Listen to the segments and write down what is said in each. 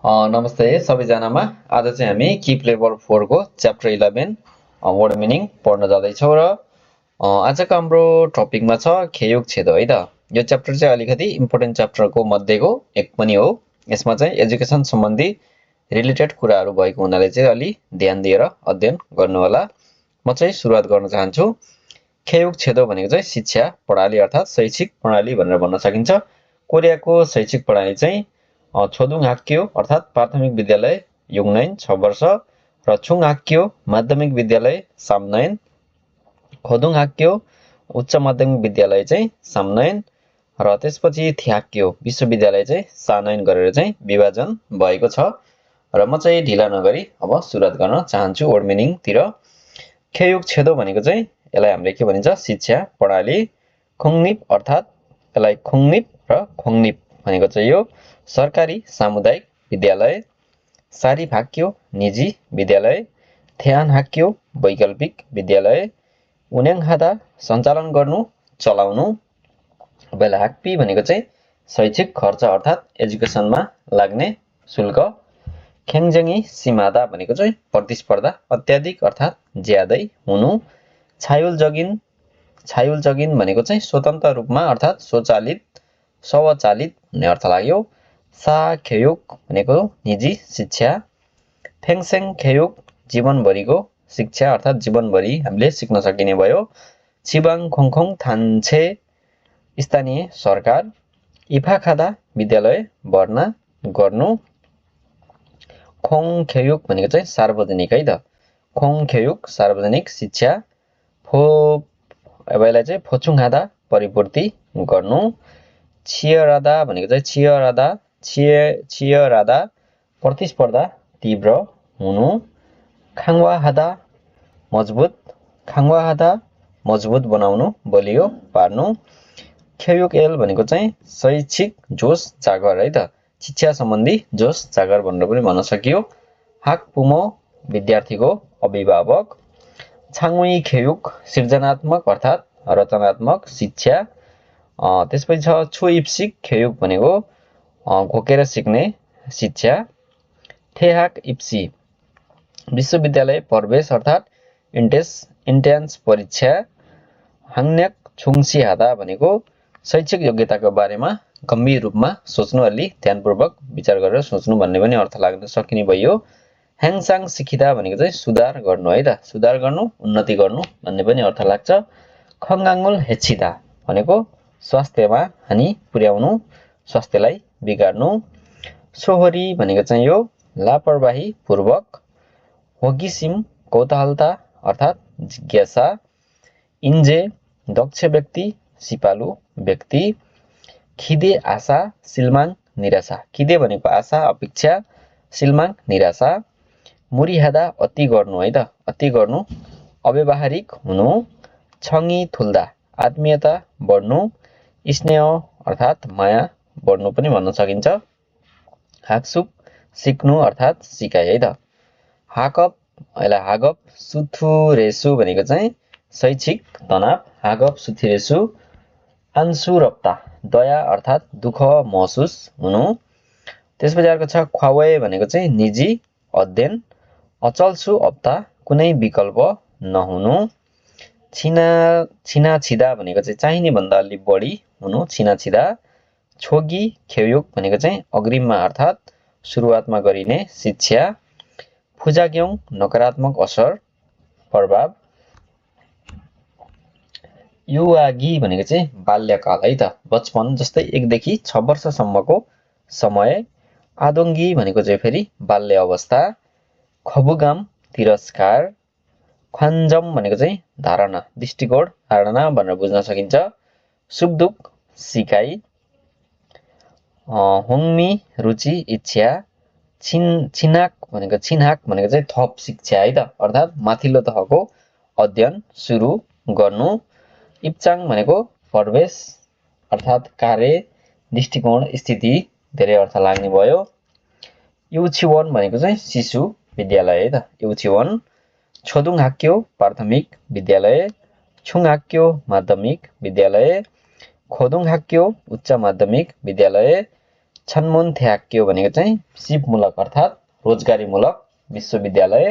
नमस्ते सबैजनामा। आज चाहिँ हामी किप लेभल 4 को च्याप्टर 11 वर्ड मिनिङ पढ्न जाँदैछौँ र आजको हाम्रो टपिकमा छ खेयोग छेदो है त। यो च्याप्टर चाहिँ अलिकति इम्पोर्टेन्ट च्याप्टरको मध्येको एक पनि हो। यसमा चाहिँ एजुकेसन सम्बन्धी रिलेटेड कुराहरू भएको हुनाले चाहिँ अलि ध्यान दिएर अध्ययन गर्नु होला। म चाहिँ सुरुवात गर्न चाहन्छु। खेयोग छेदो भनेको चाहिँ शिक्षा प्रणाली अर्थात् शैक्षिक प्रणाली भनेर भन्न सकिन्छ। कोरियाको शैक्षिक प्रणाली चाहिँ छोदुङ हाक्यो अर्थात् प्राथमिक विद्यालय युङनैन 6 वर्ष र छुङ हाक्यो माध्यमिक विद्यालय सामनयन, खोदुङ हाक्यो उच्च माध्यमिक विद्यालय चाहिँ सामनयन र त्यसपछि थ्याक्यो विश्वविद्यालय चाहिँ सानयन गरेर चाहिँ विभाजन भएको छ। र म चाहिँ ढिला नगरी अब सुरुवात गर्न चाहन्छु वर्ड मिनिङतिर। खेयोग छेदो भनेको चाहिँ यसलाई हामीले के भनिन्छ शिक्षा प्रणाली। खुङनिप अर्थात् यसलाई खुङनिप र खोङनिप भनेको चाहिँ यो सरकारी सामुदायिक विद्यालय। सारी भाक्यो निजी विद्यालय। थ्यान हाक्यो वैकल्पिक विद्यालय। उन्याङ हादा सञ्चालन गर्नु चलाउनु। बेला हाक्पी भनेको चाहिँ शैक्षिक खर्च अर्थात् एजुकेसनमा लाग्ने शुल्क। ख्याङज्याङी सिमादा भनेको चाहिँ प्रतिस्पर्धा अत्याधिक अर्थात् ज्यादै हुनु। छायुल जगिन भनेको चाहिँ स्वतन्त्र रूपमा अर्थात् स्वचालित भन्ने अर्थ लाग्यो। सा खेयोग भनेको निजी शिक्षा। फेङसेङ खेयोग जीवनभरिको शिक्षा अर्थात् जीवनभरि हामीले सिक्न सकिने भयो। छिबाङ खोङखोङ थान्छे स्थानीय सरकार। इफा खादा विद्यालय भर्ना गर्नु। खोङ खेयोग भनेको चाहिँ सार्वजनिक है त। खोङ खेयोग सार्वजनिक शिक्षा। यसलाई चाहिँ फोचुङ हादा परिपूर्ति गर्नु। छियरादा भनेको चाहिँ छियरादा प्रतिस्पर्धा तीव्र हुनु। खाङवा हादा मजबुत बनाउनु बलियो पार्नु। खेयोग एल भनेको चाहिँ शैक्षिक जोस जागर है त। शिक्षा सम्बन्धी जोस जागर भनेर पनि भन्न सकियो। हाक पुमो विद्यार्थीको अभिभावक। छाङुई खेयोग सृजनात्मक अर्थात् रचनात्मक शिक्षा। त्यसपछि छ छु इप्सिक खेयोग भनेको घोकेर सिक्ने शिक्षा। थेहाक इप्सी विश्वविद्यालय प्रवेश अर्थात् इन्ट्यान्स परीक्षा। हाङन्याक छुङसी हादा भनेको शैक्षिक योग्यताको बारेमा गम्भीर रूपमा सोच्नु, अलि ध्यानपूर्वक विचार गरेर सोच्नु भन्ने पनि अर्थ लाग्न सकिने भयो। ह्याङसाङ सिकिदा भनेको चाहिँ सुधार गर्नु है त, सुधार गर्नु उन्नति गर्नु भन्ने पनि अर्थ लाग्छ। खङगाङुल हेच्छिदा भनेको स्वास्थ्यमा हानि पुर्याउनु, स्वास्थ्यलाई बिगार्नु। सोहोरी भनेको चाहिँ यो लापरवाही पूर्वक। होगिसिम कौतूहलता अर्थात् जिज्ञासा। इन्जे दक्ष व्यक्ति सिपालु व्यक्ति। खिदे आशा सिलमाङ निराशा। खिदे भनेको आशा अपेक्षा, सिलमाङ निराशा। मुरिहादा अति गर्नु है त, अति गर्नु अव्यावहारिक हुनु। छङी थुल्दा आत्मीयता बढ्नु। स्नेह अर्थात् माया बढ्नु पनि भन्न सकिन्छ। हाकसुक सिक्नु अर्थात् सिकाइ है त। हाकअप यसलाई हागप सुथुरेसु भनेको चाहिँ शैक्षिक तनाव। हागप सुथिरेसु। आन्सुरप्ता दया अर्थात् दुःख महसुस हुनु। त्यसपछि अर्को छ ख्वावे भनेको चाहिँ निजी अध्ययन। अचल्सु अप्ता कुनै विकल्प नहुनु। छिनाछिदा भनेको चाहिँ चाहिने भन्दा अलि बढी हुनु, छिनाछिदा। छोगी खेयोग भनेको चाहिँ अग्रिममा अर्थात् सुरुवातमा गरिने शिक्षा। फुजाग्योङ नकारात्मक असर प्रभाव। युवागी भनेको चाहिँ बाल्यकाल है त, बचपन जस्तै 1 देखि 6 वर्षसम्मको समय। आदोङ्गी भनेको चाहिँ फेरि बाल्य अवस्था। खबुगाम तिरस्कार। ख्वान्जम भनेको चाहिँ धारणा, दृष्टिकोण, धारणा भनेर बुझ्न सकिन्छ। सुखदुख सिकाइ। होङमी रुचि इच्छा। छिनहाक भनेको चाहिँ थप शिक्षा है त, अर्थात् माथिल्लो तहको अध्ययन सुरु गर्नु। इप्चाङ भनेको प्रवेश अर्थात् कार्य, दृष्टिकोण, स्थिति धेरै अर्थ लाग्ने भयो। युछिवन भनेको चाहिँ शिशु विद्यालय है त, युछिवन। छोदुङ हाक्यो प्राथमिक विद्यालय। छुङ हाक्यो माध्यमिक विद्यालय। खोदुङ हाक्यो उच्च माध्यमिक विद्यालय। छन्मुन थ्याक्यो भनेको चाहिँ सिपमूलक अर्थात् रोजगारीमूलक विश्वविद्यालय।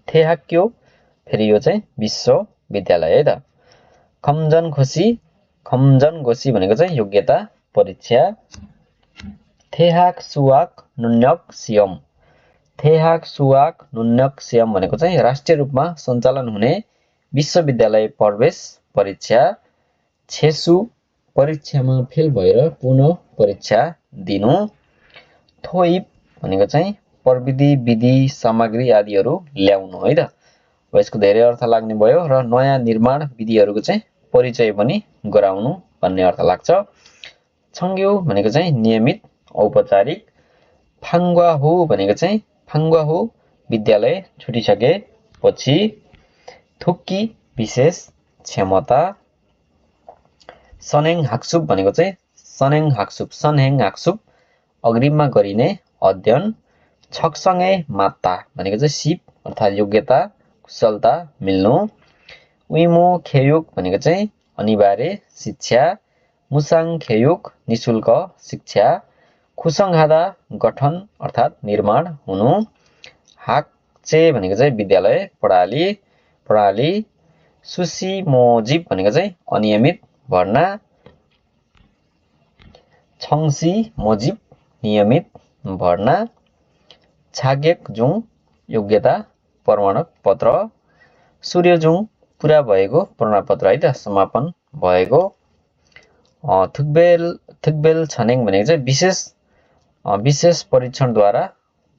थेहाक्यो फेरि यो चाहिँ विश्वविद्यालय है त। खम्जन घोसी भनेको चाहिँ योग्यता परीक्षा। थेहाक सुवाक नुन्यक सियम। थेहाक सुवाक नुन्यक सियम भनेको चाहिँ राष्ट्रिय रूपमा सञ्चालन हुने विश्वविद्यालय प्रवेश परीक्षा। छेसु परीक्षामा फेल भएर पुनः परीक्षा दिनु। थोइप भनेको चाहिँ प्रविधि विधि सामग्री आदिहरू ल्याउनु है त। यसको धेरै अर्थ लाग्ने भयो र नयाँ निर्माण विधिहरूको चाहिँ परिचय पनि गराउनु भन्ने अर्थ लाग्छ। छङ्ग्यु भनेको चाहिँ नियमित औपचारिक। फाङ्ग्वाहु भनेको चाहिँ फाङ्ग्वाहु विद्यालय छुटिसकेपछि। थुक्की विशेष क्षमता। सनेङ हाक्सुप भनेको चाहिँ सनहेङ हाक्सुप अग्रिममा गरिने अध्ययन। छकसँगै मात्ता भनेको चाहिँ सिप अर्थात् योग्यता कुशलता मिल्नु। उइमो खेयुक भनेको चाहिँ अनिवार्य शिक्षा। मुसाङ खेयुक निशुल्क शिक्षा। खुसङहादा गठन अर्थात् निर्माण हुनु। हाक्चे भनेको चाहिँ विद्यालय प्रणाली। सुसी मोजिब भनेको चाहिँ अनियमित भर्ना। छङ्सी मोजिब नियमित भर्ना। छागेक जुङ योग्यता प्रमाणक पत्र। सूर्यजुङ पुरा भएको प्रमाणपत्र है त समापन भएको। थुक्बेल छनेङ भनेको चाहिँ विशेष परीक्षणद्वारा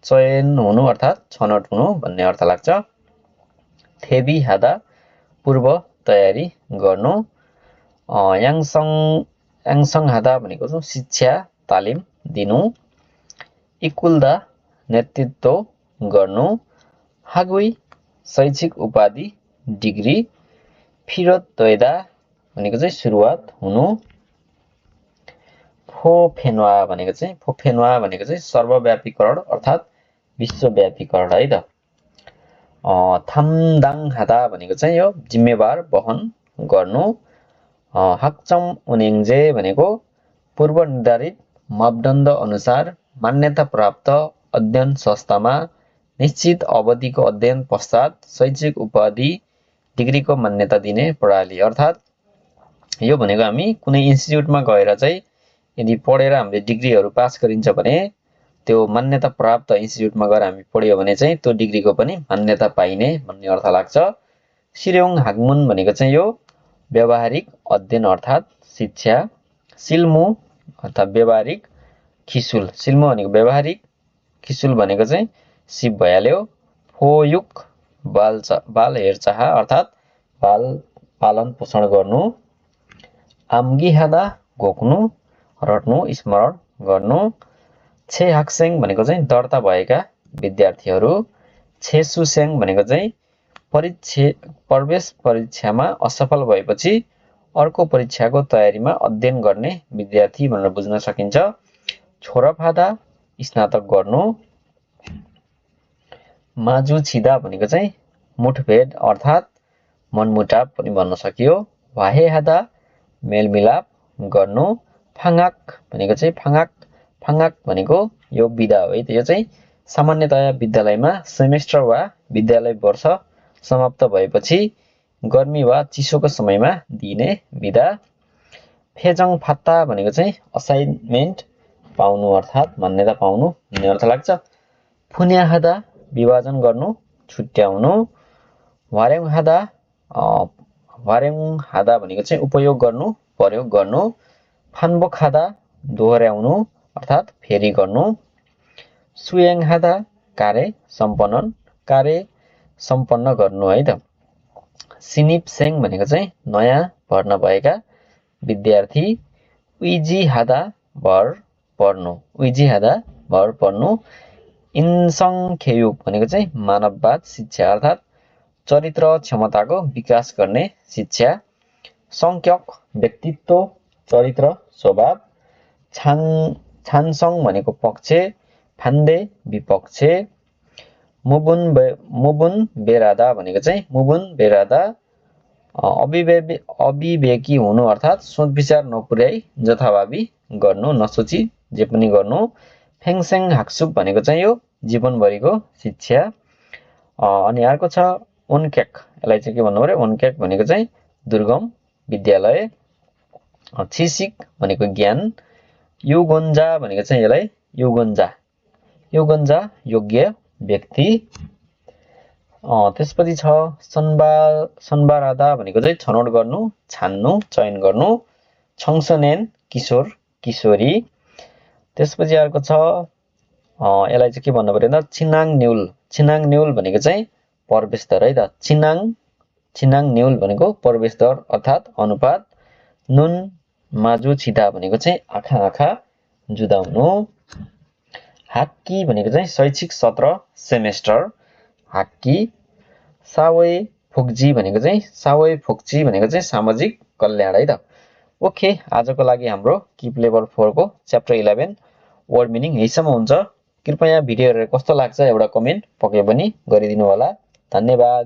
चयन हुनु अर्थात् छनौट हुनु भन्ने अर्थ लाग्छ। थेबी हादा पूर्व तयारी गर्नु। याङसङ हादा भनेको चाहिँ शिक्षा तालिम दिनु। इकुल्दा नेतृत्व गर्नु। हागुई शैक्षिक उपाधि डिग्री। फिरत दैदा भनेको चाहिँ सुरुवात हुनु। फोफेन्वा भनेको चाहिँ सर्वव्यापीकरण अर्थात् विश्वव्यापीकरण है त। थामदाङ हादा भनेको चाहिँ यो जिम्मेवार वहन गर्नु। हाक्चम उनेङ्जे भनेको पूर्व निर्धारित मापदण्ड अनुसार मान्यता प्राप्त अध्ययन संस्थामा निश्चित अवधिको अध्ययन पश्चात शैक्षिक उपाधि डिग्रीको मान्यता दिने प्रणाली। अर्थात् यो भनेको हामी कुनै इन्स्टिट्युटमा गएर चाहिँ यदि पढेर हामीले डिग्रीहरू पास गरिन्छ भने त्यो मान्यता प्राप्त इन्स्टिट्युटमा गएर हामी पढ्यो भने चाहिँ त्यो डिग्रीको पनि मान्यता पाइने भन्ने अर्थ लाग्छ। सिर्योङ हागमुन भनेको चाहिँ यो व्यावहारिक अध्ययन अर्थात् शिक्षा। सिल्मु अर्थात् व्यावहारिक खिसुल। सिल्मु भनेको व्यावहारिक खिसुल भनेको चाहिँ सिप भइहाल्यो। फोयुक बाल हेरचाह अर्थात् बाल पालन पोषण गर्नु। आम्गी हादा घोक्नु रट्नु स्मरण गर्नु। छे हाक्सेङ भनेको चाहिँ दर्ता भएका विद्यार्थीहरू। छेसुसेङ भनेको चाहिँ प्रवेश परीक्षामा असफल भएपछि अर्को परीक्षाको तयारीमा अध्ययन गर्ने विद्यार्थी भनेर बुझ्न सकिन्छ। छोराफादा स्नातक गर्नु। माजु छिदा भनेको चाहिँ मुठभेड अर्थात् मनमुटाव पनि भन्न सकियो। वाहे हादा मेलमिलाप गर्नु। फाङाक भनेको चाहिँ फाङाक भनेको यो बिदा हो है त। यो चाहिँ सामान्यतया विद्यालयमा सेमेस्टर वा विद्यालय वर्ष समाप्त भएपछि गर्मी वा चिसोको समयमा दिइने बिदा। फेजङ फात्ता भनेको चाहिँ असाइनमेन्ट पाउनु अर्थात् मान्यता पाउनु भन्ने अर्थ लाग्छ। फुन्या हादा विभाजन गर्नु छुट्याउनु। वार्याङ हादा भनेको चाहिँ उपयोग गर्नु प्रयोग गर्नु। फान्बोक हादा दोहोर्याउनु अर्थात् फेरि गर्नु। सुयाङ हादा कार्य सम्पन्न गर्नु है त। सिनिप सेङ भनेको चाहिँ नयाँ भर्ना भएका विद्यार्थी। उइजी हादा भर पर्नु। इन्सङ खेयुक भनेको चाहिँ मानववाद शिक्षा अर्थात् चरित्र क्षमताको विकास गर्ने शिक्षा। संख्यक व्यक्तित्व चरित्र स्वभाव। छानसङ भनेको पक्ष फान्दे विपक्ष। मुबुन बेरादा भनेको चाहिँ मुबुन बेरादा अविवेकी हुनु अर्थात् सोच विचार नपुर्याई जथाभावी गर्नु, नसोची जे पनि गर्नु। फेङसेङ हाक्सुक भनेको चाहिँ यो जीवनभरिको शिक्षा। अनि अर्को छ ओन्क्याक, यसलाई चाहिँ के भन्नु पर्यो, ओन्क्याक भनेको चाहिँ दुर्गम विद्यालय। छिसिक भनेको ज्ञान। युगोन्जा भनेको चाहिँ यसलाई युगोन्जा योग्य व्यक्ति। त्यसपछि छ सन्बारादा भनेको चाहिँ छनौट गर्नु, छान्नु, चयन गर्नु। छङसनेन किशोर किशोरी। त्यसपछि अर्को छ यसलाई चाहिँ के भन्नु पर्यो त छिनाङ न्युल भनेको चाहिँ प्रवेश दर है त। छिनाङ न्युल भनेको प्रवेश दर अर्थात् अनुपात। नुन माजु छिदा भनेको चाहिँ आँखा जुदाउनु। हाक्की भनेको चाहिँ शैक्षिक सत्र सेमेस्टर, हाक्की। सावै फोक्जी भनेको चाहिँ सामाजिक कल्याण है त। ओके, आजको लागि हाम्रो किप लेभल 4 को च्याप्टर 11 वर्ड मिनिङ यहीसम्म हुन्छ। कृपया भिडियो हेरेर कस्तो लाग्छ एउटा कमेन्ट पक्कै पनि गरिदिनु होला। धन्यवाद।